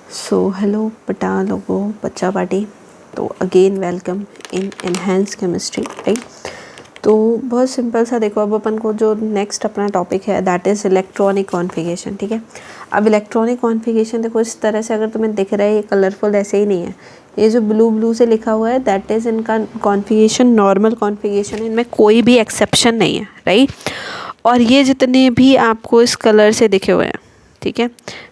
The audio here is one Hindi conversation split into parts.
सो हेलो बटा लोगों बच्चा पार्टी। तो again welcome in enhance chemistry, right. तो बहुत सिंपल सा देखो, अब अपन को जो नेक्स्ट अपना टॉपिक है दैट इज़ इलेक्ट्रॉनिक कॉन्फ़िगरेशन, ठीक है। अब इलेक्ट्रॉनिक कॉन्फ़िगरेशन देखो इस तरह से, अगर तुम्हें दिख रहा है ये कलरफुल ऐसे ही नहीं है, ये जो ब्लू ब्लू से लिखा हुआ है दैट इज़ इनका कॉन्फ़िगरेशन नॉर्मल कॉन्फ़िगरेशन है, इनमें कोई भी एक्सेप्शन नहीं है, राइट। और ये जितने भी आपको इस कलर से दिखे हुए हैं, ठीक है,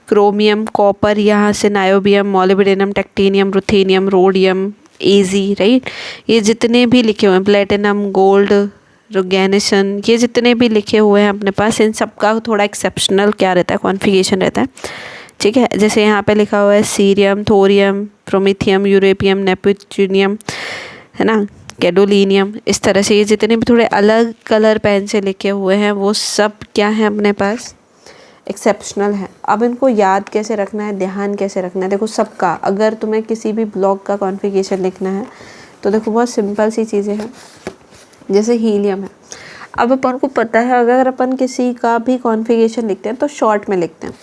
क्रोमियम, कॉपर, यहाँ से नायोबियम, मॉलिब्डेनम, टेक्टिनियम, रुथेनियम, रोडियम, एजी, राइट। ये जितने भी लिखे हुए हैं, प्लेटिनम, गोल्ड, रोगेनिसन, ये जितने भी लिखे हुए हैं अपने पास, इन सबका थोड़ा एक्सेप्शनल क्या रहता है, कॉन्फ़िगरेशन रहता है, ठीक है। जैसे यहाँ पे लिखा हुआ है सीरियम, थोरियम, प्रोमिथियम, यूरेपियम, नेपच्यूनियम, है ना, गैडोलिनियम, इस तरह से ये जितने भी थोड़े अलग कलर पेन से लिखे हुए हैं वो सब क्या है अपने पास, एक्सेप्शनल है। अब इनको याद कैसे रखना है, ध्यान कैसे रखना है, देखो सबका, अगर तुम्हें किसी भी ब्लॉक का कॉन्फ़िगरेशन लिखना है तो देखो बहुत सिंपल सी चीज़ें हैं। जैसे हीलियम है, अब अपन को पता है अगर अपन किसी का भी कॉन्फ़िगरेशन लिखते हैं तो शॉर्ट में लिखते हैं।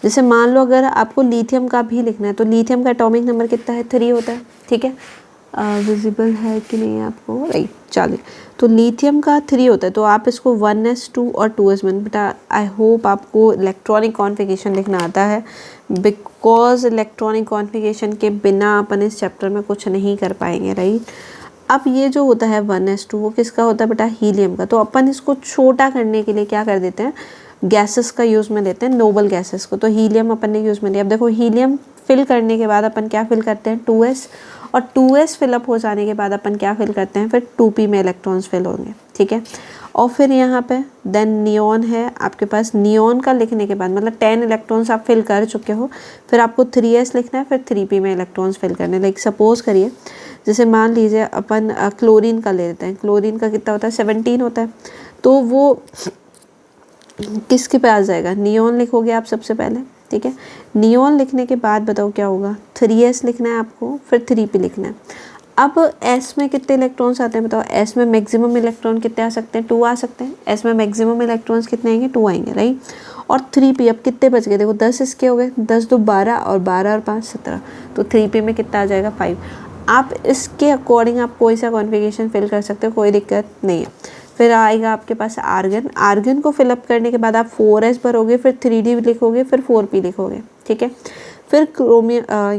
जैसे मान लो अगर आपको लिथियम का भी लिखना है तो लिथियम का एटॉमिक नंबर कितना है, 3 होता है, ठीक है। विजिबल है कि नहीं आपको, राइट, चलिए। तो लिथियम का 3 होता है, तो आप इसको 1s2 और 2s1, बेटा आई होप आपको इलेक्ट्रॉनिक कॉन्फ़िगरेशन लिखना आता है, बिकॉज इलेक्ट्रॉनिक कॉन्फ़िगरेशन के बिना अपन इस चैप्टर में कुछ नहीं कर पाएंगे, राइट। अब ये जो होता है 1s2 वो किसका होता है बेटा, हीलियम का। तो अपन इसको छोटा करने के लिए क्या कर देते हैं, गैसेस का यूज़ में लेते हैं, नोबल गैसेस को। तो हीलियम अपन ने यूज़ में लिया। अब देखो हीलियम फिल करने के बाद अपन क्या फिल करते हैं, 2s, और 2s फिलअप हो जाने के बाद अपन क्या फिल करते हैं, फिर 2p में इलेक्ट्रॉन्स फिल होंगे, ठीक है। और फिर यहाँ पे देन नियॉन है आपके पास, नियॉन का लिखने के बाद मतलब 10 इलेक्ट्रॉन्स आप फिल कर चुके हो, फिर आपको 3s लिखना है, फिर 3p में इलेक्ट्रॉन्स फिल करने। लाइक सपोज करिए, जैसे मान लीजिए अपन क्लोरीन का ले लेते हैं, क्लोरीन का कितना होता है, 17 होता है। तो वो किसके पास जाएगा, नियॉन लिखोगे आप सबसे पहले, ठीक है। नियॉन लिखने के बाद बताओ क्या होगा, 3s लिखना है आपको, फिर 3p लिखना है। अब s में कितने इलेक्ट्रॉन्स आते हैं बताओ, s में मैक्सिमम इलेक्ट्रॉन कितने आ सकते हैं, 2 आ सकते हैं। s में मैक्सिमम इलेक्ट्रॉन्स कितने आएंगे, 2 आएंगे, राइट। और 3p अब कितने बच गए, देखो 10 इसके हो गए, 10 2 12 और 12 और 5 17, तो 3p में कितना आ जाएगा, 5। आप इसके अकॉर्डिंग आप कोई सा कॉन्फ़िगरेशन फिल कर सकते हो, कोई दिक्कत नहीं है। फिर आएगा आपके पास आर्गन, आर्गन को फिलअप करने के बाद आप 4s भरोगे, फिर 3d लिखोगे, फिर 4p लिखोगे, ठीक है। फिर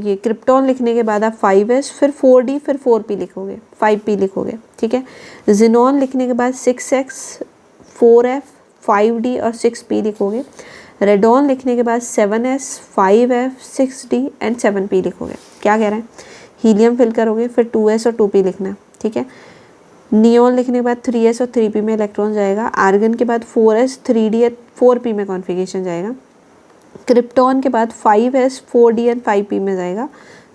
ये क्रिप्टॉन लिखने के बाद आप 5s, फिर 4d, फिर 4p लिखोगे, 5p लिखोगे, ठीक है। जिनॉन लिखने के बाद 6x, 4f, 5d और 6p लिखोगे। रेडॉन लिखने के बाद 7s, 5f, 6d and 7p लिखोगे। क्या कह रहे हैं, हीलियम फिल करोगे, फिर 2s और 2p लिखना है, ठीक है। नियॉन लिखने के बाद 3s और 3p में इलेक्ट्रॉन जाएगा। आर्गन के बाद 4s, 3d, 4p में कॉन्फ़िगरेशन जाएगा। क्रिप्टॉन के बाद 5s, 4d एंड 5p में जाएगा।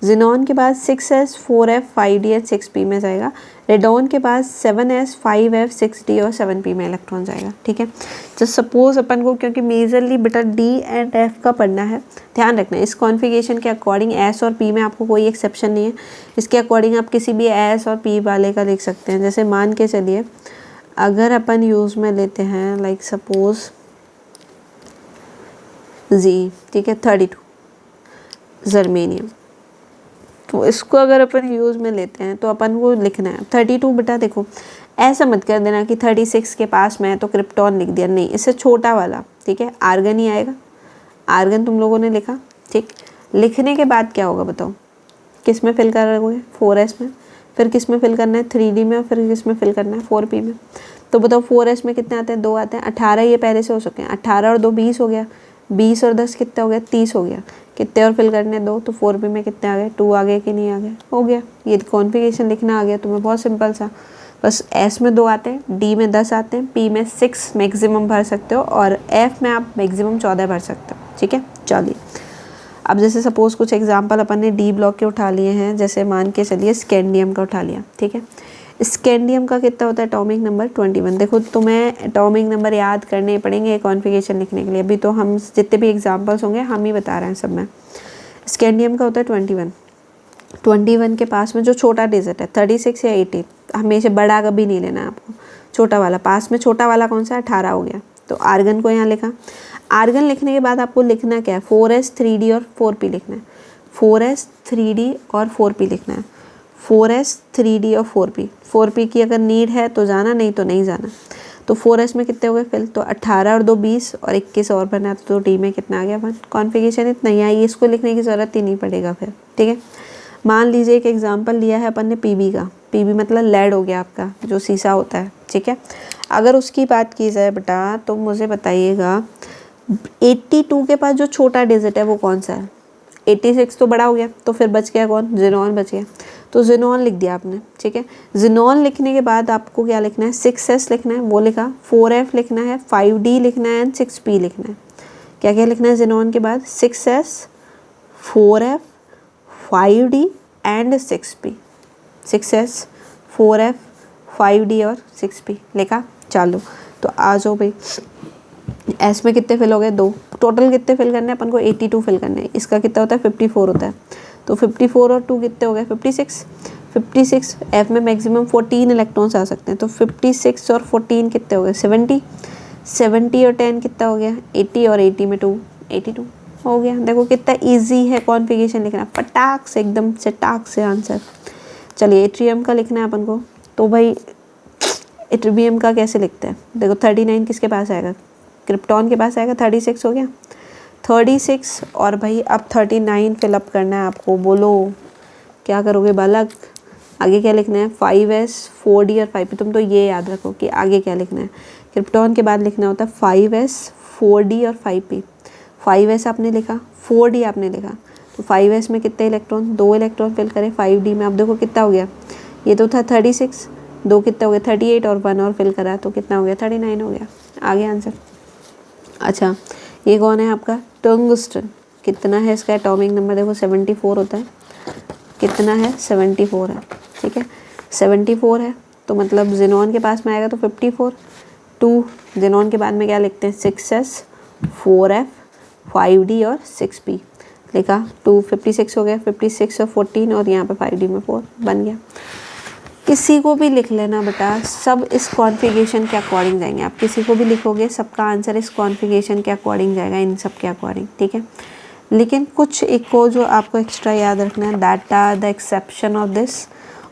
जिनॉन के बाद 6s, 4f, 5d and 6p में जाएगा। रेडॉन के बाद 7s, 5f, 6d और 7p में इलेक्ट्रॉन जाएगा, ठीक है। तो सपोज अपन को क्योंकि मेजरली बेटा d एंड f का पढ़ना है, ध्यान रखना है इस कॉन्फ़िगरेशन के अकॉर्डिंग s और p में आपको कोई एक्सेप्शन नहीं है। इसके अकॉर्डिंग आप किसी भी s और p वाले का लिख सकते हैं। जैसे मान के चलिए अगर अपन यूज़ में लेते हैं लाइक सपोज जी, ठीक है, 32 जर्मेनियम, तो इसको अगर अपन यूज़ में लेते हैं तो अपन को लिखना है 32। बेटा देखो ऐसा मत कर देना कि 36 के पास में है तो क्रिप्टॉन लिख दिया, नहीं, इससे छोटा वाला, ठीक है, आर्गन ही आएगा। आर्गन तुम लोगों ने लिखा, ठीक। लिखने के बाद क्या होगा बताओ, किस में फिल करोगे, 4s में, फिर किस में फिल करना है, 3d में, और फिर किस में फिल करना है, 4p में। तो बताओ 4s में कितने आते हैं, 2 आते हैं। 18 ये पहले से हो चुके हैं, 18 और 2 20 हो गया, 20 और 10 कितना हो गया, 30 हो गया। कितने और फिल करने, 2, तो 4p में कितने आ गए, 2 आ गए कि नहीं आ गए, हो गया। ये कॉन्फ़िगरेशन लिखना आ गया तुम्हें, बहुत सिंपल सा। बस s में 2 आते हैं, d में 10 आते हैं, p में 6 मैक्सिमम भर सकते हो, और f में आप मैक्सिमम 14 भर सकते हो, ठीक है। चलिए अब जैसे सपोज कुछ एग्जांपल अपन ने डी ब्लॉक के उठा लिए हैं, जैसे मान के चलिए स्कैंडियम का उठा लिया, ठीक है। स्कैंडियम का कितना होता है एटॉमिक नंबर, 21। देखो तुम्हें एटॉमिक नंबर याद करने पड़ेंगे कॉन्फ़िगरेशन लिखने के लिए, अभी तो हम जितने भी एग्जांपल्स होंगे हम ही बता रहे हैं सब में। स्कैंडियम का होता है 21। 21 के पास में जो छोटा डिजिट है 36 या 18, हमेशा बड़ा कभी नहीं लेना है आपको, छोटा वाला। पास में छोटा वाला कौन सा है, 18 हो गया। तो आर्गन को यहाँ लिखा। आर्गन लिखने के बाद आपको लिखना क्या है, 4s, 3d और 4p लिखना है। 4s 3d और 4p लिखना है, 4s 3d और 4p। 4p की अगर नीड है तो जाना, नहीं तो नहीं जाना। तो 4s में कितने हो गए फिल, तो 18 और 2 20 और 21 और बना, तो d में कितना आ गया 1। कॉन्फ़िगरेशन इतना ही आई, इसको लिखने की ज़रूरत ही नहीं पड़ेगा फिर, ठीक है। मान लीजिए एक एग्जांपल लिया है अपन ने पीबी का, पीबी मतलब लेड हो गया आपका जो शीशा होता है, ठीक है। अगर उसकी बात की जाए बेटा तो मुझे बताइएगा 82 के पास जो छोटा डिजिट है वो कौन सा है। 86 तो बड़ा हो गया, तो फिर बच गया कौन, ज़ेनॉन बच गया। तो ज़ेनॉन लिख दिया आपने, ठीक है। ज़ेनॉन लिखने के बाद आपको क्या लिखना है, 6s लिखना है, वो लिखा, 4f लिखना है, 5d लिखना है एंड 6p लिखना है। क्या क्या लिखना है ज़ेनॉन के बाद, 6s 4f 5d and 6p। 6s 4f 5d और 6p लिखा। चलो तो आ जाओ भाई, एस में कितने फिल हो गए, 2। टोटल कितने फिल करने हैं अपन को, 82 फिल करने हैं। इसका कितना होता है, 54 होता है। तो 54 और 2 कितने हो गए, 56। 56 एफ में मैक्सिमम 14 इलेक्ट्रॉन्स आ सकते हैं, तो 56 और 14 कितने हो गए, 70। 70 और 10 कितना हो गया, 80 और 80 में 2 82 हो गया। देखो कितना ईजी है कॉन्फ़िगरेशन लिखना, फटाक से एकदम चटाक से आंसर। चलिए एट्रियम का लिखना है अपन को, तो भाई एट्रियम का कैसे लिखते हैं, देखो 39 किसके पास आएगा, क्रिप्टॉन के पास आएगा, 36 हो गया, 36 और भाई अब 39 फिलअप करना है आपको। बोलो क्या करोगे बालक, आगे क्या लिखना है, 5s 4d और 5p। तुम तो ये याद रखो कि आगे क्या लिखना है, क्रिप्टॉन के बाद लिखना होता है 5s 4d और 5p। 5s आपने लिखा, 4d आपने लिखा, तो 5s में कितने इलेक्ट्रॉन, 2 इलेक्ट्रॉन फिल करें। 5d में आप देखो कितना हो गया, ये तो था 36, 2 कितना हो गया 38 और 1 और फिल करा तो कितना हो गया 39 हो गया। आगे आंसर। अच्छा ये कौन है आपका, टंगस्टन। कितना है इसका एटॉमिक नंबर, देखो 74 होता है। कितना है, 74 है, ठीक है। 74 है तो मतलब ज़ेनॉन के पास में आएगा तो 54। 2 ज़ेनॉन के बाद में क्या लिखते हैं, 6s 4f 5d और 6p लिखा। 2 56 हो गया, 56 और 14 और यहाँ पे 5d में 4 बन गया। किसी को भी लिख लेना बेटा, सब इस कॉन्फ़िगरेशन के अकॉर्डिंग जाएंगे। आप किसी को भी लिखोगे सबका आंसर इस कॉन्फ़िगरेशन के अकॉर्डिंग जाएगा, इन सब के अकॉर्डिंग, ठीक है। लेकिन कुछ एक को जो आपको एक्स्ट्रा याद रखना है, that are the exception of this.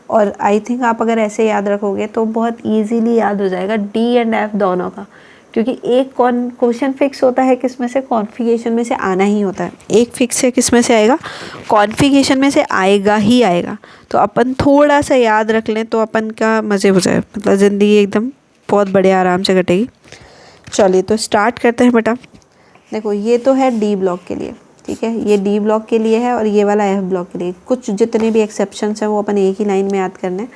और आई थिंक आप अगर ऐसे याद रखोगे तो बहुत ईजीली याद हो जाएगा डी एंड एफ दोनों का, क्योंकि एक क्वेश्चन फिक्स होता है किस में से, कॉन्फ़िगरेशन में से आना ही होता है। एक फिक्स है किस में से आएगा, कॉन्फ़िगरेशन में से आएगा ही आएगा। तो अपन थोड़ा सा याद रख लें तो अपन का मज़े हो जाए, मतलब ज़िंदगी एकदम बहुत बढ़िया आराम से कटेगी। चलिए तो स्टार्ट करते हैं बेटा। देखो ये तो है डी ब्लॉक के लिए, ठीक है, ये डी ब्लॉक के लिए है और ये वाला एफ ब्लॉक के लिए। कुछ जितने भी एक्सेप्शंस हैं वो अपन एक ही लाइन में याद करने।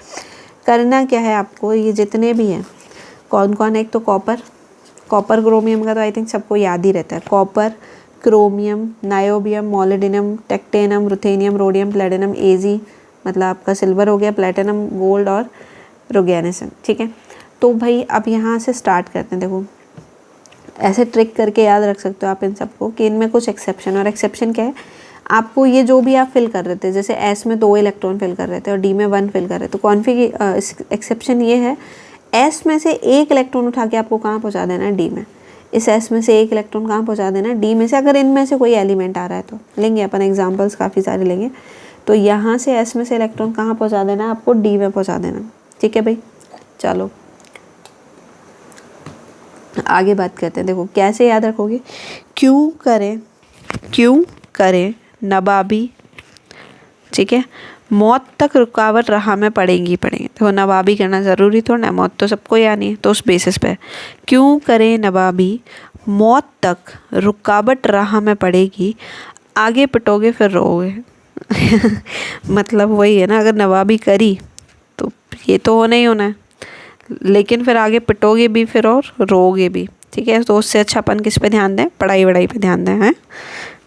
करना क्या है आपको, ये जितने भी हैं कौन कौन है, एक तो कॉपर क्रोमियम का तो आई थिंक सबको याद ही रहता है। Copper, chromium, niobium, molybdenum, technetium, ruthenium, rhodium, platinum, A G मतलब आपका सिल्वर हो गया, प्लेटिनम, गोल्ड और रोगेनिसन, ठीक है। तो भाई अब यहाँ से स्टार्ट करते हैं। देखो ऐसे ट्रिक करके याद रख सकते हो आप इन सबको कि इनमें कुछ एक्सेप्शन, और एक्सेप्शन क्या है, आपको ये जो भी आप फिल कर रहे थे, जैसे एस में 2 इलेक्ट्रॉन फिल कर रहे थे और डी में 1 फिल कर रहे थे, तो एक्सेप्शन ये है, एस में से 1 इलेक्ट्रॉन उठा के आपको कहाँ पहुँचा देना है, डी में। इस एस में से 1 इलेक्ट्रॉन कहाँ पहुँचा देना है, डी में से। अगर इनमें से कोई एलिमेंट आ रहा है तो लेंगे अपन एग्जाम्पल्स काफ़ी सारे लेंगे। तो यहाँ से एस में से इलेक्ट्रॉन कहाँ पहुँचा देना है, आपको डी में पहुँचा देना, ठीक है भाई। चलो आगे बात करते हैं। देखो कैसे याद रखोगे, क्यों करें नवाबी, ठीक है, मौत तक रुकावट राह में पड़ेंगे। तो नवाबी करना ज़रूरी थोड़ा ना, मौत तो सबको ही आनी है। तो उस बेसिस पे क्यों करें नवाबी, मौत तक रुकावट राह में पड़ेगी, आगे पिटोगे फिर रोओगे। मतलब वही है ना, अगर नवाबी करी तो ये तो होना ही होना है, लेकिन फिर आगे पिटोगे भी फिर और रोओगे भी, ठीक है। तो उससे अच्छा अपन किस पे ध्यान दें, पढ़ाई वढ़ाई पे ध्यान दें, हैं,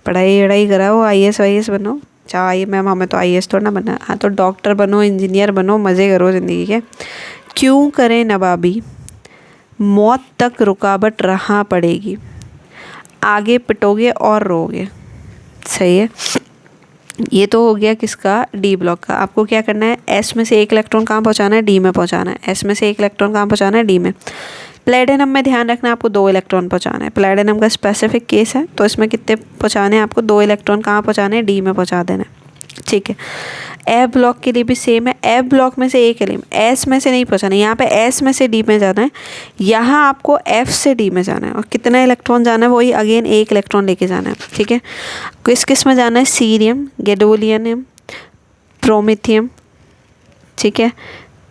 पढ़ाई वढ़ाई कराओ, IAS वाईएस बनो। चाहे आई मैम हमें तो IAS थोड़ा ना बनना, हाँ तो डॉक्टर बनो, इंजीनियर बनो, मज़े करो ज़िंदगी के। क्यों करें नवाबी, मौत तक रुकावट राह पड़ेगी, आगे पिटोगे और रोओगे। सही है, ये तो हो गया किसका, डी ब्लॉक का। आपको क्या करना है, एस में से 1 इलेक्ट्रॉन कहाँ पहुँचाना है, डी में पहुँचाना है। एस में से 1 इलेक्ट्रॉन कहाँ पहुँचाना है, डी में। प्लेटिनम में ध्यान रखना आपको 2 इलेक्ट्रॉन पहुँचाना है, प्लेटिनम का स्पेसिफिक केस है, तो इसमें कितने पहुँचाने हैं आपको, 2 इलेक्ट्रॉन कहाँ पहुँचाने हैं, डी में पहुँचा देना है, ठीक है। एफ ब्लॉक के लिए भी सेम है, एफ ब्लॉक में से एक एलिमेंट एस में से नहीं पहुँचाना है, यहाँ पे एस में से डी में जाना है, यहाँ आपको एफ से डी में जाना है, और कितना इलेक्ट्रॉन जाना है, वही अगेन 1 इलेक्ट्रॉन लेके जाना है, ठीक है। किस किस में जाना है, सीरियम, गैडोलियम, प्रोमेथियम, ठीक है,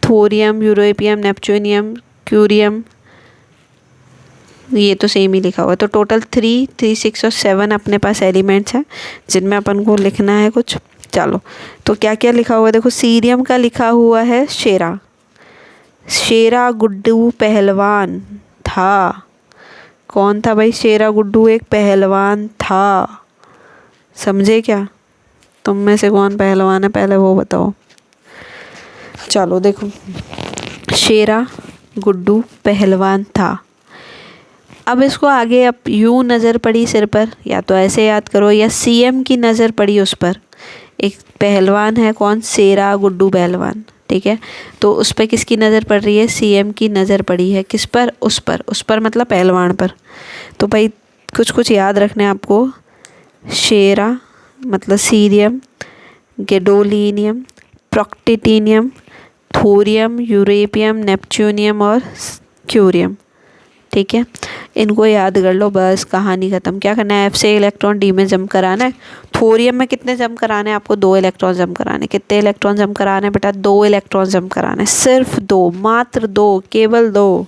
थोरियम, यूरेपियम, नेपच्यूनियम, क्यूरियम, ये तो सेम ही लिखा हुआ है। तो टोटल 3, 3, 6 और 7 अपने पास एलिमेंट्स हैं जिनमें अपन को लिखना है कुछ। चलो, तो क्या क्या लिखा हुआ है, देखो सीरियम का लिखा हुआ है शेरा, शेरा गुड्डू पहलवान था। कौन था भाई, शेरा गुड्डू एक पहलवान था, समझे क्या? तुम में से कौन पहलवान है पहले वो बताओ। चलो देखो, शेरा गुड्डू पहलवान था। अब इसको आगे अब यूँ नज़र पड़ी सिर पर, या तो ऐसे याद करो, या सीएम की नज़र पड़ी उस पर, एक पहलवान है कौन, शेरा गुड्डू पहलवान, ठीक है। तो उस पर किसकी नज़र पड़ रही है, सीएम की नज़र पड़ी है, किस पर, उस पर, उस पर मतलब पहलवान पर। तो भाई कुछ कुछ याद रखने आपको, शेरा मतलब सीरियम, गैडोलिनियम, प्रोक्टिटिनियम, थोरियम, यूरेपियम, नेपच्यूनियम और क्यूरियम, ठीक है। इनको याद कर लो, बस कहानी ख़त्म। क्या करना है, एफ से इलेक्ट्रॉन डी में जंप कराना है। थोरियम में कितने जंप कराने हैं आपको, 2 इलेक्ट्रॉन जंप कराने। कितने इलेक्ट्रॉन जंप कराने हैं बेटा, 2 इलेक्ट्रॉन जंप कराने, सिर्फ 2, मात्र 2, केवल 2।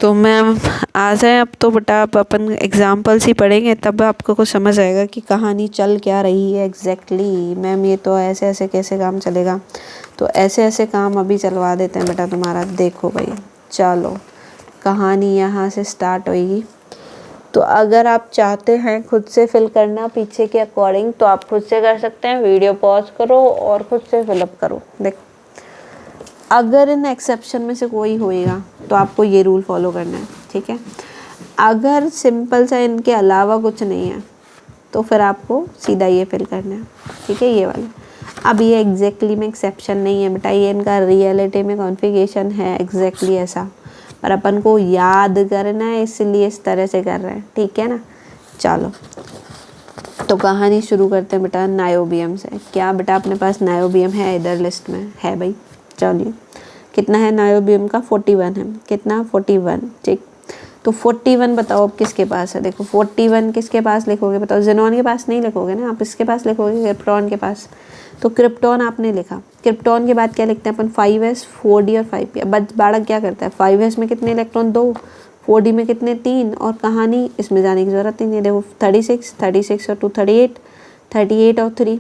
तो मैम आ जाए अब तो बेटा, अब अपन एग्जाम्पल्स ही पढ़ेंगे, तब आपको कुछ समझ आएगा कि कहानी चल क्या रही है एग्जैक्टली। मैम ये तो ऐसे ऐसे कैसे काम चलेगा, तो ऐसे ऐसे काम अभी चलवा देते हैं बेटा तुम्हारा। देखो भाई, चलो कहानी यहाँ से स्टार्ट होगी। तो अगर आप चाहते हैं खुद से फिल करना पीछे के अकॉर्डिंग, तो आप खुद से कर सकते हैं, वीडियो पॉज करो और खुद से फिलअप करो। देखो, अगर इन एक्सेप्शन में से कोई होएगा तो आपको ये रूल फॉलो करना है, ठीक है। अगर सिंपल सा इनके अलावा कुछ नहीं है तो फिर आपको सीधा ये फिल करना है, ठीक है, ये वाला। अब ये एग्जैक्टली में एक्सेप्शन नहीं है बेटा, ये इनका रियलिटी में कॉन्फ़िगरेशन है एग्जैक्टली ऐसा, पर अपन को याद करना है इसलिए इस तरह से कर रहे हैं, ठीक है ना। चलो तो कहानी शुरू करते हैं बेटा नायोबियम से। क्या बेटा अपने पास नायोबियम है, इधर लिस्ट में है भाई। चलिए, कितना है नायोबियम का, 41 है। कितना, 41, ठीक। तो 41 बताओ अब किसके पास है, देखो 41 किसके पास लिखोगे बताओ, जेनॉन के पास नहीं लिखोगे ना आप, इसके पास लिखोगे, क्रिप्टॉन के पास। तो क्रिप्टॉन आपने लिखा, क्रिप्टॉन के बाद क्या लिखते हैं अपन, 5s, 4d और 5p। अब बालक क्या करता है, 5s में कितने इलेक्ट्रॉन, 2, 4d में कितने, 3, और कहानी इसमें जाने की ज़रूरत ही नहीं। देखो 36 और 2 38, 38 और 3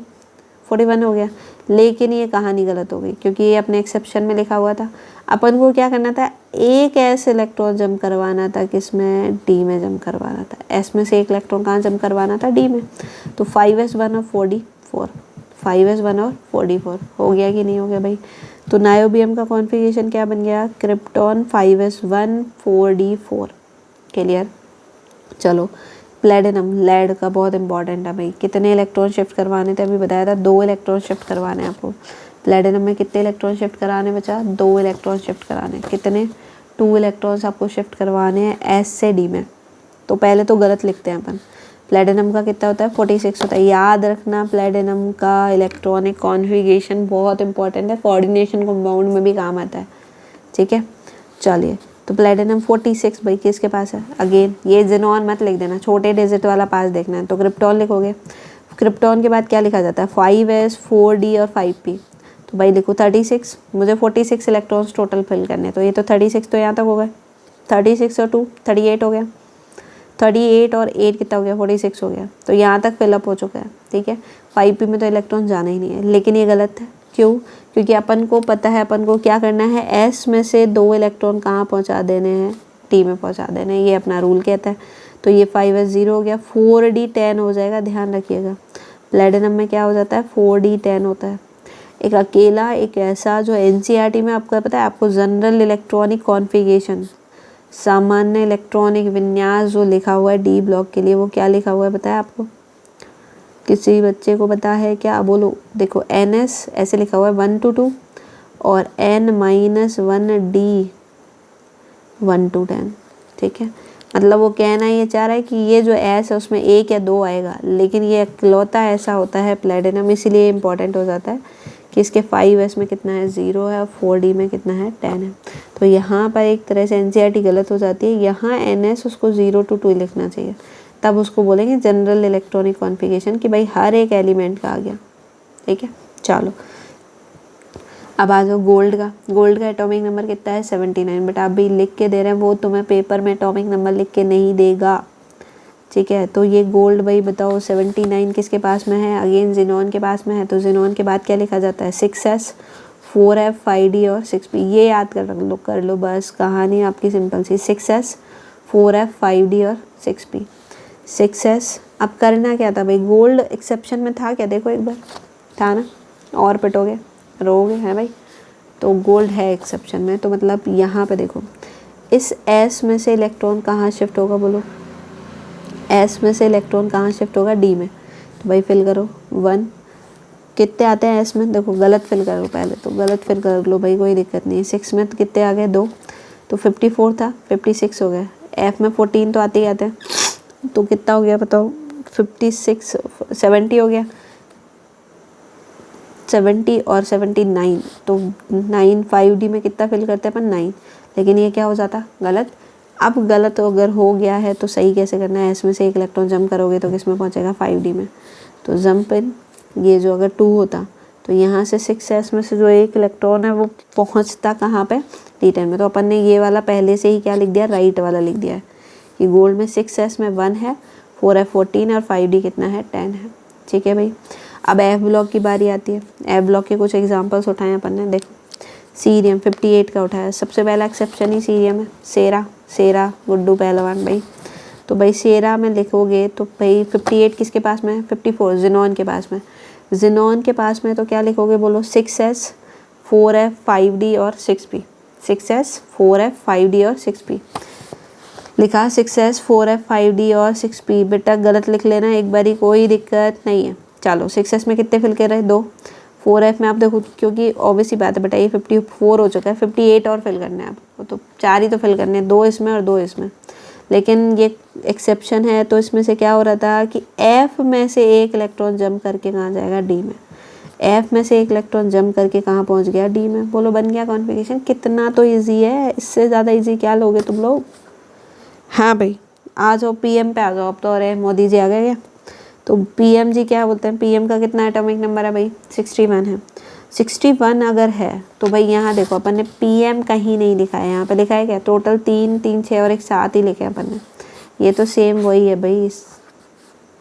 41 हो गया। लेकिन ये कहानी गलत हो गई क्योंकि ये अपने एक्सेप्शन में लिखा हुआ था। अपन को क्या करना था, एक एस इलेक्ट्रॉन जम करवाना था, किसमें, डी में जम करवाना था। एस में से एक इलेक्ट्रॉन कहाँ जम करवाना था, डी में। तो 5s1 और 4d 4, 5s1 और 4d4 हो गया कि नहीं हो गया भाई। तो नायोबियम का कॉन्फ़िगरेशन क्या बन गया, क्रिप्टॉन 5s1 4d4, क्लियर। चलो प्लेटिनम, लेड का बहुत इंपॉर्टेंट है भाई। कितने इलेक्ट्रॉन शिफ्ट करवाने थे, अभी बताया था 2 इलेक्ट्रॉन शिफ्ट करवाने हैं आपको। प्लेटिनम में कितने इलेक्ट्रॉन शिफ्ट कराने बचा, 2 इलेक्ट्रॉन शिफ्ट कराने। कितने, 2 इलेक्ट्रॉन्स आपको शिफ्ट करवाने हैं एस से डी में। तो पहले तो गलत लिखते हैं अपन, प्लेटिनम का कितना होता है, 46 होता है। याद रखना प्लेटिनम का इलेक्ट्रॉनिक कॉन्फ़िगरेशन बहुत इंपॉर्टेंट है, कोऑर्डिनेशन कंपाउंड में भी काम आता है, ठीक है। चलिए, तो प्लेटिनम 46 भाई किसके पास है, अगेन ये जेनॉन मत लिख देना, छोटे डिजिट वाला पास देखना है। तो क्रिप्टॉन लिखोगे, क्रिप्टॉन के बाद क्या लिखा जाता है, 5s, 4d और 5p। तो भाई लिखो 36, मुझे 46 इलेक्ट्रॉन्स टोटल फिल करने, तो ये तो 36 तो यहाँ तक हो गए, 36 और 2 38 हो गया, 38 और 8 कितना हो गया, 46 हो गया। तो यहाँ तक फिलअप हो चुका है, ठीक है। 5p में तो इलेक्ट्रॉन जाना ही नहीं है, लेकिन ये गलत है। क्यों, क्योंकि अपन को पता है अपन को क्या करना है, एस में से 2 इलेक्ट्रॉन कहाँ पहुँचा देने हैं, टी में पहुँचा देने हैं, ये अपना रूल कहता है। तो ये 5s 0 हो गया, 4d 10 हो जाएगा, ध्यान रखिएगा। प्लेटिनम में क्या हो जाता है, 4d 10 होता है। एक अकेला एक ऐसा जो एनसीईआरटी में आपको पता है, आपको जनरल इलेक्ट्रॉनिक कॉन्फ़िगरेशन, सामान्य इलेक्ट्रॉनिक विन्यास जो लिखा हुआ है डी ब्लॉक के लिए, वो क्या लिखा हुआ है बताया आपको, किसी बच्चे को पता है क्या, बोलो। देखो NS ऐसे लिखा हुआ है 1 to 2 और N-1D 1 to 10, ठीक है। मतलब वो कहना ये चाह रहा है कि ये जो एस है उसमें 1 या 2 आएगा, लेकिन ये इकलौता ऐसा होता है प्लेटिनम, इसीलिए इम्पॉर्टेंट हो जाता है कि इसके 5s में कितना है 0 है और 4d में कितना है 10 है। तो यहाँ पर एक तरह से एनसीईआरटी गलत हो जाती है, यहाँ NS उसको 0 to 2 लिखना चाहिए, तब उसको बोलेंगे जनरल इलेक्ट्रॉनिक कॉन्फ़िगरेशन कि भाई हर एक एलिमेंट का आ गया, ठीक है। चलो अब आ जाओ गोल्ड का एटॉमिक नंबर कितना है 79, बट आप भी लिख के दे रहे हैं, वो तुम्हें पेपर में एटॉमिक नंबर लिख के नहीं देगा, ठीक है। तो ये गोल्ड भाई बताओ 79 किसके पास में है, अगेन जिनॉन के पास में है, तो जिनॉन के बाद क्या लिखा जाता है 6s 4f 5d और 6p, ये याद कर लो बस, कहानी आपकी सिंपल सी, 6s 4f 5d और 6p। 6s अब करना क्या था भाई, गोल्ड एक्सेप्शन में था क्या, देखो एक बार था ना, और पिटोगे रोगे है भाई, तो गोल्ड है एक्सेप्शन में, तो मतलब यहाँ पे देखो इस S में से इलेक्ट्रॉन कहाँ शिफ्ट होगा, बोलो S में से इलेक्ट्रॉन कहाँ शिफ्ट होगा, D में, तो भाई फिल करो 1, कितने आते हैं S में, देखो गलत फिल करो, पहले तो गलत फिल कर लो भाई, कोई दिक्कत नहीं है। 6 में तो कितने आ गए 2, तो 54 था 56 हो गया, F में 14 तो आते ही आते हैं, तो कितना हो गया बताओ 56 70 हो गया, 70 और 79, तो 9 5d में कितना फिल करते हैं अपन 9, लेकिन ये क्या हो जाता गलत। अब गलत अगर हो गया है तो सही कैसे करना है, इसमें से एक इलेक्ट्रॉन जंप करोगे तो किस में पहुंचेगा 5d में, तो जंप इन, ये जो अगर 2 होता तो यहाँ से 6s में से जो एक इलेक्ट्रॉन है वो पहुँचता कहाँ पे D10 में, तो अपन ने ये वाला पहले से ही क्या लिख दिया, राइट वाला लिख दिया है कि गोल्ड में 6s में 1 है, 4f 14 है और 5d कितना है 10 है, ठीक है भाई। अब F ब्लॉक की बारी आती है, F ब्लॉक के कुछ एग्जांपल्स उठाए अपन ने, देखो सीरियम 58 का उठाया, सबसे पहला एक्सेप्शन ही सीरियम है, सेरा गुड्डू पहलवान भाई, तो भाई सेरा में लिखोगे तो भाई 58 किसके पास में है 54 जिनॉन के पास में, जिनॉन के पास में तो क्या लिखोगे बोलो 6s 4f 5d और 6p, 6s 4f 5d और 6p लिखा, 6s 4f 5d और 6p, बेटा गलत लिख लेना एक बारी, कोई दिक्कत नहीं है। चलो 6s में कितने फिल कर रहे हैं 2, 4f में आप देखो क्योंकि ऑब्वियसली बात है बेटा ये 54 हो चुका है, 58 और फिल करने हैं आपको, तो 4 ही तो फिल करने हैं, 2 इसमें और 2 इसमें, लेकिन ये एक्सेप्शन है तो इसमें से क्या हो रहा था कि F में से एक इलेक्ट्रॉन जंप करके कहाँ जाएगा D में, F में से एक इलेक्ट्रॉन जंप करके कहाँ पहुँच गया D में, बोलो बन गया कॉन्फ़िगरेशन, कितना तो ईजी है, इससे ज़्यादा ईजी क्या लोगे तुम लोग। हाँ भाई आ जाओ PM पे आ जाओ, अब तो अरे मोदी जी आ गए क्या, तो PM जी क्या बोलते हैं, PM का कितना एटॉमिक नंबर है भाई 61 है, 61 अगर है तो भाई यहाँ देखो अपन ने PM कहीं नहीं लिखा है, यहाँ पे लिखा है क्या टोटल 3 3 6 और एक 7 ही लिखे हैं अपन ने, ये तो सेम वही है भाई,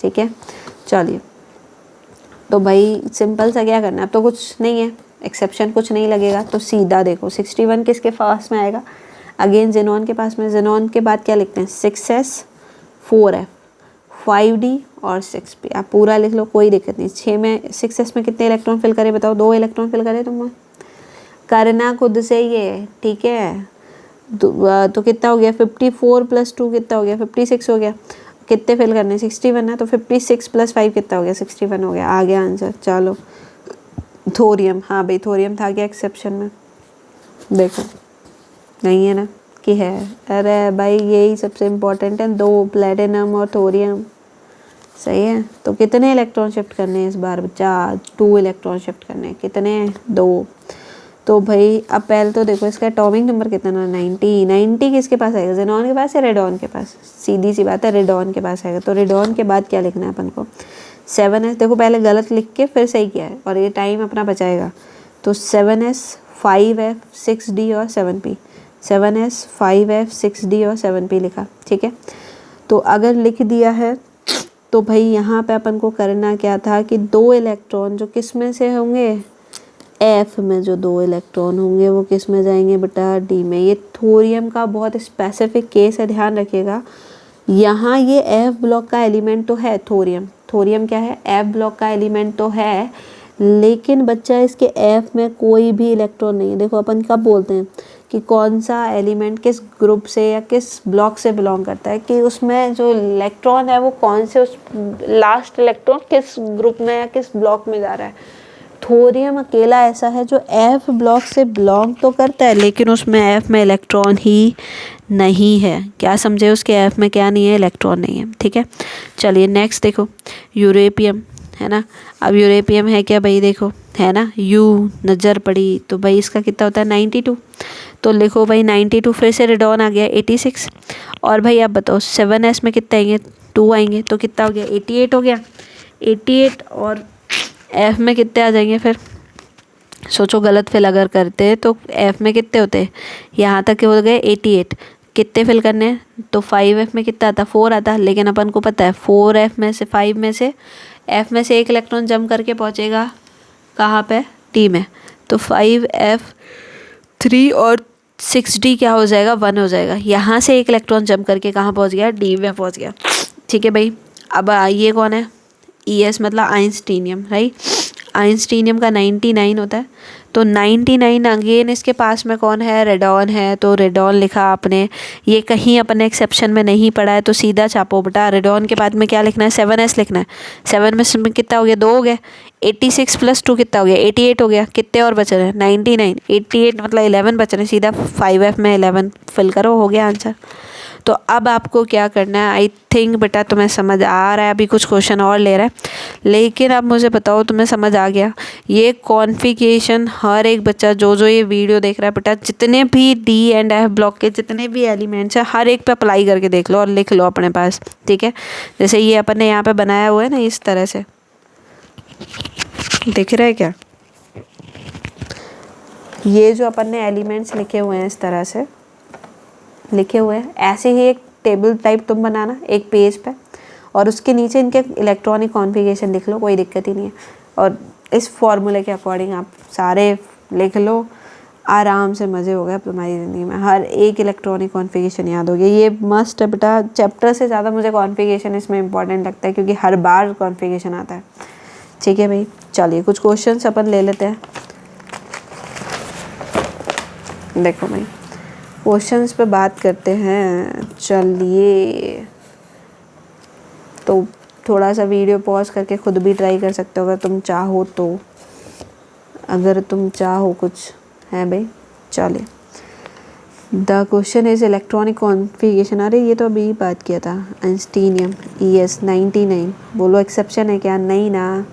ठीक है। चलिए तो भाई सिंपल सा क्या करना है, अब तो कुछ नहीं है, एक्सेप्शन कुछ नहीं लगेगा, तो सीधा देखो 61 किसके पास में आएगा, अगेन जिनॉन के पास में, जिनॉन के बाद क्या लिखते हैं 6s 4f 5d और 6p, आप पूरा लिख लो कोई दिक्कत नहीं। 6 में 6s में कितने इलेक्ट्रॉन फिल करे बताओ, 2 इलेक्ट्रॉन फिल करे, तुम करना खुद से ये, ठीक है। तो कितना हो गया 54 + 2 कितना हो गया 56 हो गया, कितने फिल करने 61 है, तो 56 + 5 कितना हो गया 61 हो गया, आ गया आंसर। चलो थोरियम, हाँ भाई थोरियम था क्या एक्सेप्शन में, देखो नहीं है ना कि है, अरे भाई यही सबसे इम्पोर्टेंट है, 2 प्लेटिनम और थोरियम, सही है। तो कितने इलेक्ट्रॉन शिफ्ट करने हैं इस बार बच्चा, 2 इलेक्ट्रॉन शिफ्ट करने हैं, कितने 2, तो भाई अब पहले तो देखो इसका एटॉमिक नंबर कितना 90 किसके पास आएगा, जिनॉन के पास या रेडॉन के पास, सीधी सी बात है रेडॉन के पास आएगा, तो रेडॉन के बाद क्या लिखना है अपन को 7s, देखो पहले गलत लिख के फिर सही किया है और ये टाइम अपना बचाएगा, तो 7s 5f 6d और 7p, 7s 5f 6d और 7p लिखा, ठीक है। तो अगर लिख दिया है तो भाई यहाँ पे अपन को करना क्या था कि 2 इलेक्ट्रॉन जो किस में से होंगे, F में जो 2 इलेक्ट्रॉन होंगे वो किस में जाएंगे बेटा D में, ये थोरियम का बहुत स्पेसिफिक केस है, ध्यान रखिएगा। यहाँ ये F ब्लॉक का एलिमेंट तो है, थोरियम क्या है F ब्लॉक का एलिमेंट तो है, लेकिन बच्चा इसके F में कोई भी इलेक्ट्रॉन नहीं है। देखो अपन कब बोलते हैं कि कौन सा एलिमेंट किस ग्रुप से या किस ब्लॉक से बिलोंग करता है, कि उसमें जो इलेक्ट्रॉन है वो कौन से, उस लास्ट इलेक्ट्रॉन किस ग्रुप में या किस ब्लॉक में जा रहा है, थोरियम अकेला ऐसा है जो एफ ब्लॉक से बिलोंग तो करता है लेकिन उसमें एफ में इलेक्ट्रॉन ही नहीं है। क्या समझे, उसके एफ में क्या नहीं है, इलेक्ट्रॉन नहीं है। ठीक है, चलिए नेक्स्ट देखो, यूरेपियम है ना। अब यूरेपियम है क्या भाई, देखो है ना, यू नज़र पड़ी तो भाई इसका कितना होता है 92। तो लिखो भाई 92, फिर से रेडॉन आ गया 86। और भाई आप बताओ 7s में कितने आएंगे, 2 आएंगे, तो कितना हो गया 88 हो गया 88। और एफ में कितने आ जाएंगे फिर, सोचो गलत फिल अगर करते हैं तो एफ में कितने होते हैं, यहाँ तक हो गए 88, कितने फिल करने हैं, तो 5f में कितना आता, 4 आता। लेकिन अपन को पता है 4f में से 5 में से f में से एक इलेक्ट्रॉन जम करके पहुँचेगा कहाँ पे, d में। तो 5f3 और 6d क्या हो जाएगा, 1 हो जाएगा। यहाँ से एक इलेक्ट्रॉन जम करके कहाँ पहुँच गया, d में पहुँच गया। ठीक है भाई, अब ये कौन है, ES मतलब आइंस्टीनियम, राइट। आइंस्टीनियम का 99 होता है। तो 99 अगेन इसके पास में कौन है, रेडॉन है। तो रेडॉन लिखा आपने, ये कहीं अपने एक्सेप्शन में नहीं पड़ा है तो सीधा छापो बेटा। रेडॉन के बाद में क्या लिखना है, 7s लिखना है। 7 में कितना हो गया, 2 हो गया। 86 + 2 कितना हो गया, 88 हो गया। कितने और बच रहे हैं, 99, 88 मतलब 11 बच रहे हैं। सीधा 5f में 11 फिल करो, हो गया आंसर। तो अब आपको क्या करना है, आई थिंक बेटा तुम्हें समझ आ रहा है। अभी कुछ क्वेश्चन और ले रहा है, लेकिन अब मुझे बताओ तुम्हें समझ आ गया। ये कॉन्फ़िगरेशन हर एक बच्चा जो जो ये वीडियो देख रहा है बेटा, जितने भी डी एंड एफ ब्लॉक के जितने भी एलिमेंट्स हैं हर एक पे अप्लाई करके देख लो और लिख लो अपने पास। ठीक है, जैसे ये अपन ने यहाँ पे बनाया हुआ है ना, इस तरह से दिख रहा है क्या, ये जो अपन ने एलिमेंट्स लिखे हुए हैं इस तरह से लिखे हुए हैं, ऐसे ही एक टेबल टाइप तुम बनाना एक पेज पे, और उसके नीचे इनके इलेक्ट्रॉनिक कॉन्फ़िगरेशन लिख लो, कोई दिक्कत ही नहीं है। और इस फॉर्मूले के अकॉर्डिंग आप सारे लिख लो, आराम से मज़े हो गए अब तुम्हारी ज़िंदगी में। हर एक इलेक्ट्रॉनिक कॉन्फ़िगरेशन याद हो गया। ये मस्ट है बेटा, चैप्टर से ज़्यादा मुझे कॉन्फ़िगरेशन इसमें इंपॉर्टेंट लगता है क्योंकि हर बार कॉन्फ़िगरेशन आता है। ठीक है भाई, चलिए कुछ क्वेश्चन अपन ले लेते हैं। देखो भाई क्वेश्चंस पे बात करते हैं, चलिए। तो थोड़ा सा वीडियो पॉज करके खुद भी ट्राई कर सकते हो अगर तुम चाहो तो, अगर तुम चाहो कुछ है भाई। चलिए, the question is electronic configuration. अरे ये तो अभी बात किया था, आइंस्टीनियम ES 99। बोलो एक्सेप्शन है क्या, नहीं ना।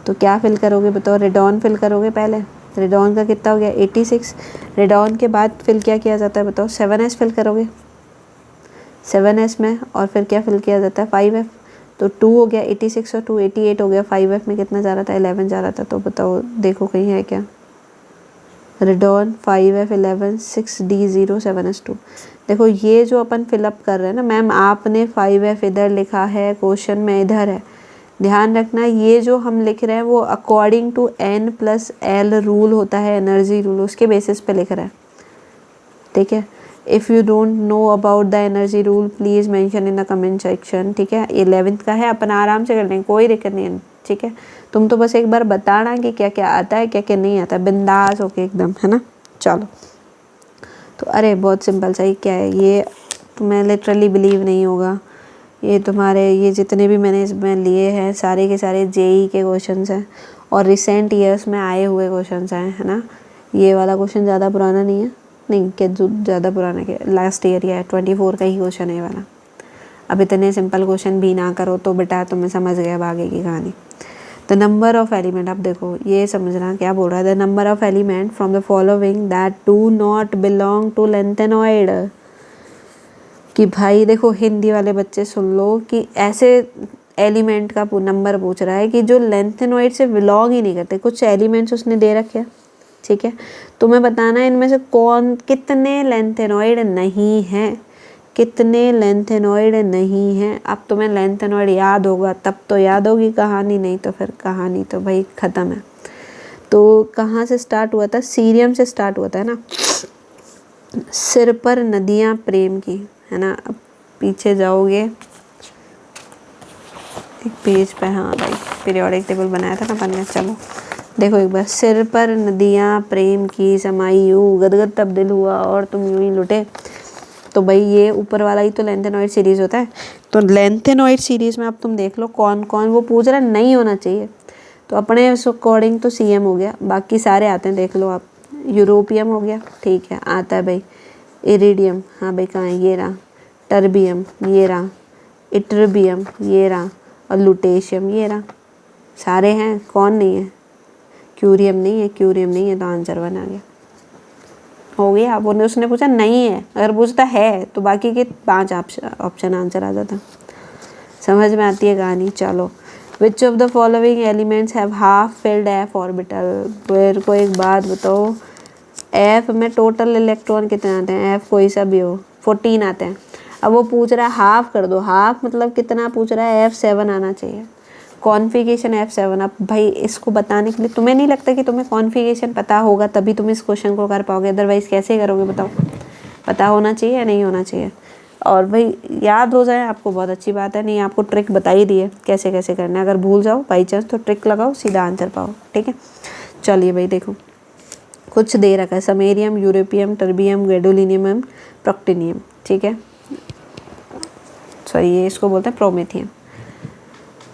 तो क्या फिल करोगे बताओ, रेडॉन फिल करोगे पहले। रेडॉन का कितना हो गया 86। रेडॉन के बाद फिल क्या किया जाता है बताओ, 7s फिल करोगे 7s में, और फिर क्या फिल किया जाता है 5f। तो 2 हो गया 86 और 2 88 हो गया। 5f में कितना जा रहा था, 11 जा रहा था। तो बताओ देखो कहीं है क्या, रेडॉन 5f 11 6d 0 7s 2। देखो ये जो अपन फिलअप कर रहे हैं ना मैम, आपने 5f इधर लिखा है, क्वेश्चन में इधर है। ध्यान रखना ये जो हम लिख रहे हैं वो अकॉर्डिंग टू N+L रूल होता है, एनर्जी रूल, उसके बेसिस पे लिख रहा है। ठीक है, if you don't know about the energy rule please mention in the comment section. ठीक है, 11th का है, अपन आराम से कर लेंगे, कोई दिक्कत नहीं है। ठीक है, तुम तो बस एक बार बताना कि क्या क्या आता है क्या क्या नहीं आता, बिंदास होके एकदम, है ना। चलो, तो अरे बहुत सिंपल सा ही क्या है ये, तुम्हें लिटरली बिलीव नहीं होगा। ये तुम्हारे ये जितने भी मैंने इसमें लिए हैं सारे के सारे JEE के क्वेश्चंस हैं और रिसेंट ईयर्स में आए हुए क्वेश्चंस हैं, है ना। ये वाला क्वेश्चन ज़्यादा पुराना नहीं है, नहीं क्या जो ज़्यादा पुराना क्या, लास्ट ईयर या 24 का ही क्वेश्चन है ये वाला। अब इतने सिंपल क्वेश्चन भी ना करो तो बेटा तुम्हें समझ गया अब आगे की कहानी। द नंबर ऑफ एलिमेंट, अब देखो ये समझना क्या बोल रहा है, the number of element from the following that do not belong to lanthanoid. कि भाई देखो हिंदी वाले बच्चे सुन लो कि ऐसे एलिमेंट का नंबर पूछ रहा है कि जो लेंथेनॉइड से बिलोंग ही नहीं करते। कुछ एलिमेंट्स उसने दे रखे हैं, ठीक है, तुम्हें बताना है इनमें से कौन कितने लेंथेनॉइड नहीं हैं, कितने लेंथेनॉइड नहीं हैं। अब तुम्हें लेंथेनॉइड याद होगा तब तो याद होगी कहानी, नहीं तो फिर कहानी तो भाई ख़त्म है। तो कहाँ से स्टार्ट हुआ था, सीरियम से स्टार्ट हुआ था, है ना। सिर पर नदियाँ प्रेम की, है ना। अब पीछे जाओगे एक पेज पे, हाँ भाई पीरियोडिक टेबल बनाया था ना अपन ने, चलो देखो एक बार। सिर पर नदियाँ प्रेम की समाई यूँ, गदगद तब्दील हुआ और तुम यूँ ही लुटे। तो भाई ये ऊपर वाला ही तो लेंथेनॉइड सीरीज़ होता है। तो लेंथेनॉइड सीरीज़ में अब तुम देख लो कौन कौन, वो पूछ रहा नहीं होना चाहिए तो अपने उस अकॉर्डिंग तो CM हो गया, बाकी सारे आते हैं देख लो आप। यूरोपियम हो गया, ठीक है, आता है भाई। इरिडियम, हाँ भाई कहाँ है, ये रहा। टर्बियम, ये रहा। इट्रबियम, ये रहा। और लुटेशियम, ये रहा। सारे हैं, कौन नहीं है? क्यूरियम नहीं है, क्यूरियम नहीं है, तो आंसर 1 आ गया। हो गया। अब उसने पूछा नहीं है, अगर पूछता है तो बाकी के 5 ऑप्शन आंसर आ जाता। समझ में आती है कहानी? चलो, which of the following elements have half filled F orbital. मेरे को एक बात बताओ, एफ में टोटल इलेक्ट्रॉन कितने आते हैं? एफ कोई सा भी हो, 14 आते हैं। अब वो पूछ रहा है हाफ कर दो, हाफ मतलब कितना पूछ रहा है? F7 आना चाहिए। Configuration F7। अब भाई इसको बताने के लिए तुम्हें नहीं लगता कि तुम्हें कॉन्फ़िगरेशन पता होगा तभी तुम इस क्वेश्चन को कर पाओगे, अदरवाइज़ कैसे करोगे बताओ? पता होना चाहिए या नहीं होना चाहिए? और भाई याद हो जाए आपको बहुत अच्छी बात है, नहीं आपको ट्रिक बता ही दी है कैसे कैसे करना है। अगर भूल जाओ बाई चांस तो ट्रिक लगाओ, सीधा आंसर पाओ, ठीक है। चलिए भाई देखो, कुछ दे रखा है, samarium, europium, terbium, gadolinium and protactinium, ठीक है। सॉरी, ये इसको बोलते हैं प्रोमेथियम।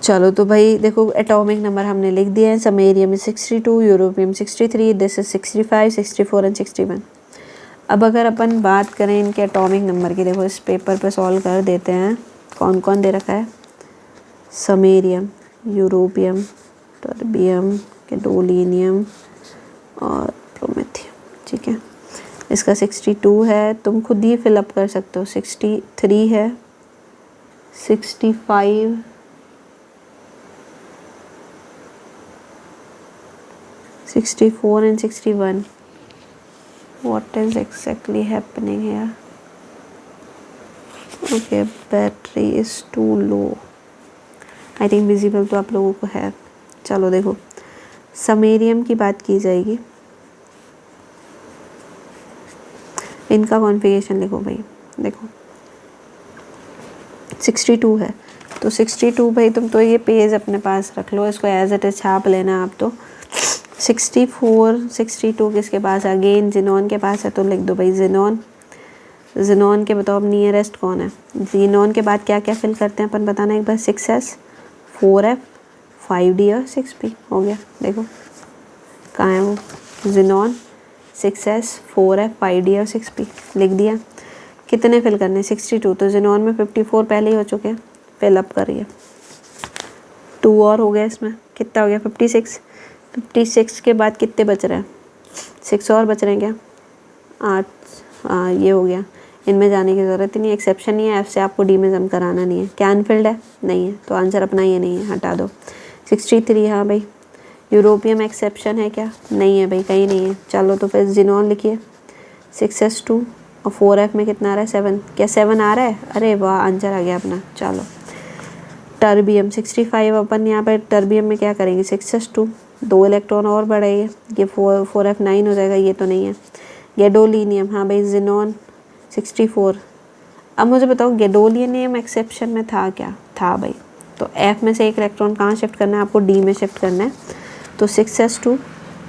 चलो तो भाई देखो, एटॉमिक नंबर हमने लिख दिए हैं। Samarium is 62, europium 63, this is 65, 64 and 61। अब अगर अपन बात करें इनके एटॉमिक नंबर की, देखो इस पेपर पे सॉल्व कर देते हैं। कौन कौन दे रखा है? समेरियम, यूरोपियम, टर्बियम, गैडोलिनियम और प्रोमेथियम, ठीक है। इसका 62 है, तुम खुद ही फिलअप कर सकते हो। 63 है, 65, 64 and 61. What is exactly happening here? Okay, battery is too low. I think visible तो आप लोगों को है। चलो देखो, समेरियम की बात की जाएगी। इनका कॉन्फ़िगरेशन लिखो भाई, देखो 62 है, तो 62 भाई तुम तो ये पेज अपने पास रख लो, इसको एज इट इज छाप लेना आप। तो 64, 62 किसके पास? अगेन जिनॉन के पास है, तो लिख दो भाई जिनॉन। जिनॉन के बताओ अब नियरेस्ट कौन है? जिनॉन के बाद क्या क्या फिल करते हैं अपन, बताना एक बार। 6s, 4f, 5d और 6p। हो गया, देखो कहाँ है वो जिनॉन। 6s, 4f, 5d और 6p लिख दिया। कितने फिल करने? 62। तो जिनॉन में 54 पहले ही हो चुके हैं, फिलअप करिए। 2 और हो गया इसमें, कितना हो गया? 56। 56 के बाद कितने बच रहे हैं? 6 और बच रहे हैं क्या? 8। हाँ ये हो गया, इनमें जाने की ज़रूरत ही नहीं, एक्सेप्शन नहीं है। F से आपको डी में जम कराना नहीं है। क्या अनफिल्ड है? नहीं है, तो आंसर अपना ये नहीं है, हटा दो। 63, हाँ भाई। यूरोपियम एक्सेप्शन है क्या? नहीं है भाई, कहीं नहीं है। चलो तो फिर जिनॉन लिखिए। 6s2 और 4f में कितना आ रहा है? 7। क्या 7 आ रहा है? अरे वाह, आंसर आ गया अपना। चलो टर्बियम 65, अपन यहाँ पर टर्बियम में क्या करेंगे? 6s2, 2 इलेक्ट्रॉन और बढ़ाइए, ये 4f9 हो जाएगा, ये तो नहीं है। गैडोलिनियम, हाँ भाई जिनॉन 64। अब मुझे बताओ गैडोलिनियम एक्सेप्शन में था क्या? था भाई। तो F में से एक इलेक्ट्रॉन कहाँ शिफ्ट करना है आपको? D में शिफ्ट करना है। तो 6s2,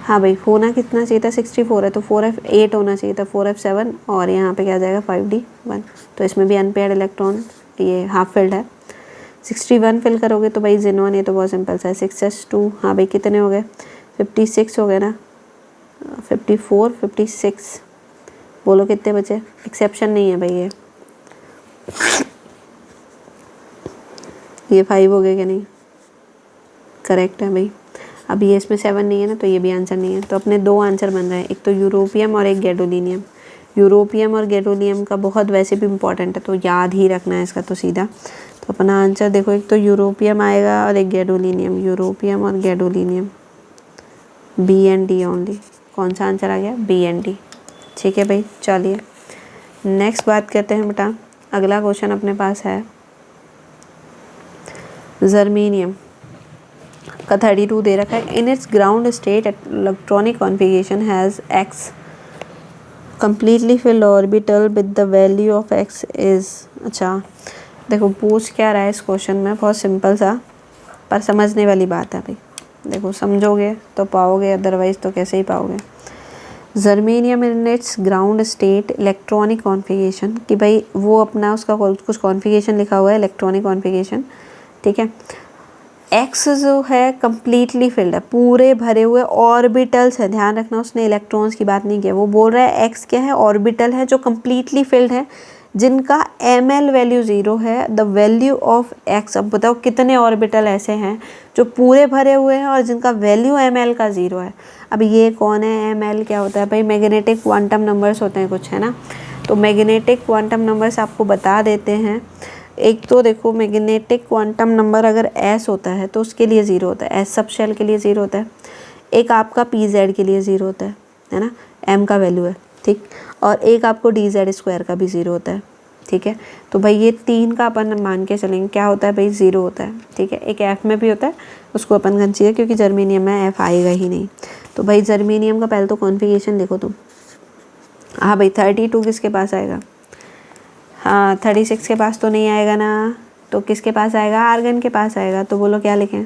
हाँ भाई होना कितना चाहिए था? 64 है, तो 4f8 होना चाहिए था, 4f7 और यहाँ पे क्या आ जाएगा? 5d1। तो इसमें भी अनपेयर्ड इलेक्ट्रॉन, ये हाफ फिल्ड है। 61 फिल करोगे तो भाई जिनॉन, ये तो बहुत सिंपल सा है। 6s2, हाँ भाई कितने हो गए? 56 हो गए ना, 54, 56, बोलो कितने बचे? एक्सेप्शन नहीं है भाई, ये 5 हो गए क्या? नहीं, करेक्ट है भाई। अब ये इसमें 7 नहीं है ना, तो ये भी आंसर नहीं है। तो अपने 2 आंसर बन रहे हैं, एक तो यूरोपियम और एक गैडोलिनियम। यूरोपियम और गैडोलिनियम का बहुत वैसे भी इम्पॉर्टेंट है, तो याद ही रखना है इसका तो सीधा। तो अपना आंसर देखो, एक तो यूरोपियम आएगा और एक गैडोलिनियम। यूरोपियम और gadolinium, B and D only. कौन सा आंसर आ गया? बी एंड डी, ठीक है भाई। चलिए नेक्स्ट बात करते हैं बेटा। अगला क्वेश्चन अपने पास है जर्मेनियम का 32 दे रखा है। In its ground state electronic configuration has x completely filled orbital with the value of x is। अच्छा देखो पूछ क्या रहा है इस क्वेश्चन में, बहुत सिंपल सा पर समझने वाली बात है भाई। देखो समझोगे तो पाओगे, अदरवाइज तो कैसे ही पाओगे। Germanium in its ground state electronic configuration, कि भाई वो अपना उसका कुछ कॉन्फ़िगरेशन लिखा हुआ है, इलेक्ट्रॉनिक कॉन्फ़िगरेशन, ठीक है। एक्स जो है कम्प्लीटली फिल्ड है, पूरे भरे हुए ऑर्बिटल्स है। ध्यान रखना, उसने इलेक्ट्रॉन्स की बात नहीं की, वो बोल रहा है एक्स क्या है, ऑर्बिटल है जो कम्प्लीटली फिल्ड है, जिनका ml वैल्यू 0 है। द वैल्यू ऑफ एक्स, अब बताओ कितने ऑर्बिटल ऐसे हैं जो पूरे भरे हुए हैं और जिनका वैल्यू ml का 0 है। अब ये कौन है, ml क्या होता है भाई, मैग्नेटिक क्वांटम नंबर्स होते हैं कुछ, है ना। तो मैग्नेटिक क्वांटम नंबर्स आपको बता देते हैं। एक तो देखो, मैग्नेटिक क्वांटम नंबर अगर s होता है तो उसके लिए 0 होता है, s सब शेल के लिए 0 होता है। एक आपका pz के लिए 0 होता है ना, m का वैल्यू है, ठीक। और एक आपको dz² का भी 0 होता है, ठीक है। तो भाई ये 3 का अपन मान के चलेंगे, क्या होता है भाई, 0 होता है, ठीक है। एक f में भी होता है, उसको अपन कंसीडर, क्योंकि जर्मेनियम में f आएगा ही नहीं। तो भाई जर्मेनियम का पहले तो कॉन्फ़िगरेशन देखो तुम। हाँ भाई 32 किसके पास आएगा, हाँ 36 के पास तो नहीं आएगा ना, तो किसके पास आएगा, आर्गन के पास आएगा। तो बोलो क्या लिखें,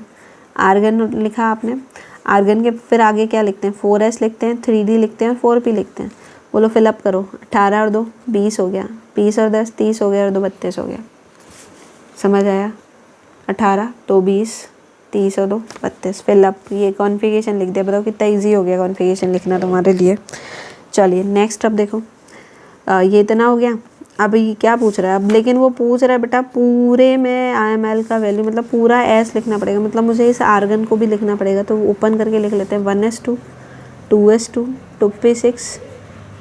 आर्गन लिखा आपने। आर्गन के फिर आगे क्या लिखते हैं, 4s लिखते हैं, 3d लिखते हैं, 4p लिखते हैं। बोलो फिलअप करो, 18 और 2 20 हो गया, 20 और 10 30 हो गया, और 2 32 हो गया। समझ आया, 18 2 20 30 और 2 32 फिलअप। ये कॉन्फ़िगरेशन लिख दिया। बताओ कितना ईजी हो गया कॉन्फ़िगरेशन लिखना तुम्हारे लिए। चलिए नेक्स्ट, अब देखो ये इतना हो गया। अब ये क्या पूछ रहा है, अब लेकिन वो पूछ रहा है बेटा पूरे में IML का वैल्यू, मतलब पूरा S लिखना पड़ेगा, मतलब मुझे इस आर्गन को भी लिखना पड़ेगा। तो ओपन करके लिख लेते हैं, 1s2 2s2 2p6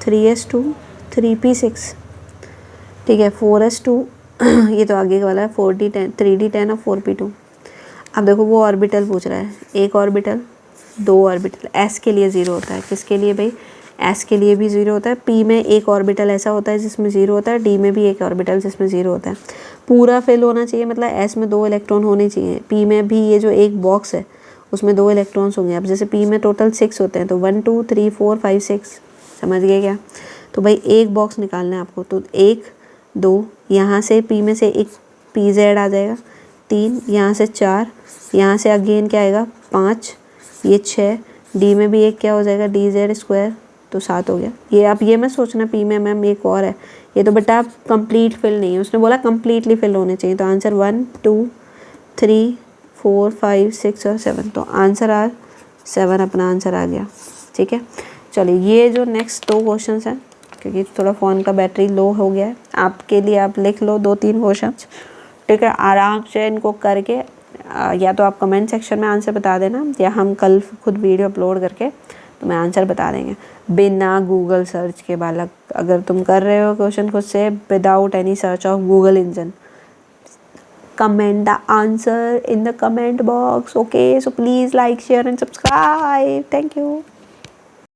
3s2 3p6, ठीक है, 4s2 ये तो आगे वाला है, 4d10 3d10 और 4p2। अब देखो वो ऑर्बिटल पूछ रहा है, एक ऑर्बिटल, दो ऑर्बिटल। S के लिए 0 होता है, किसके लिए भाई, S के लिए भी 0 होता है। P में एक ऑर्बिटल ऐसा होता है जिसमें 0 होता है, D में भी एक ऑर्बिटल जिसमें 0 होता है। पूरा फिल होना चाहिए, मतलब S में 2 इलेक्ट्रॉन होने चाहिए। P में भी ये जो एक बॉक्स है उसमें 2 इलेक्ट्रॉन्स होंगे। अब जैसे P में टोटल 6 होते हैं, तो 1 2 3 4 5 6, समझ गए क्या। तो भाई एक बॉक्स निकालना है आपको, तो 1 2, यहाँ से P में से एक pz आ जाएगा, 3, यहाँ से 4, यहाँ से अगेन क्या आएगा 5, ये 6, D में भी एक क्या हो जाएगा dz², तो 7 हो गया। ये आप ये मत सोचना P में मैम एक और है, ये तो बेटा आप कंप्लीट फिल नहीं है, उसने बोला कंप्लीटली फिल होने चाहिए। तो आंसर 1 2 3 4 5 6 और 7, तो आंसर 7 अपना आंसर आ गया, ठीक है। चलिए ये जो नेक्स्ट 2 क्वेश्चन हैं, क्योंकि थोड़ा फ़ोन का बैटरी लो हो गया है, आपके लिए आप लिख लो 2-3 क्वेश्चन, ठीक है। आराम से इनको करके या तो आप कमेंट सेक्शन में आंसर बता देना, या हम कल खुद वीडियो अपलोड करके तुम्हें आंसर बता देंगे बिना गूगल सर्च के। बालक, अगर तुम कर रहे हो क्वेश्चन खुद से without any search of Google engine, comment the answer in the comment box. Okay, so please like, share and subscribe. Thank you.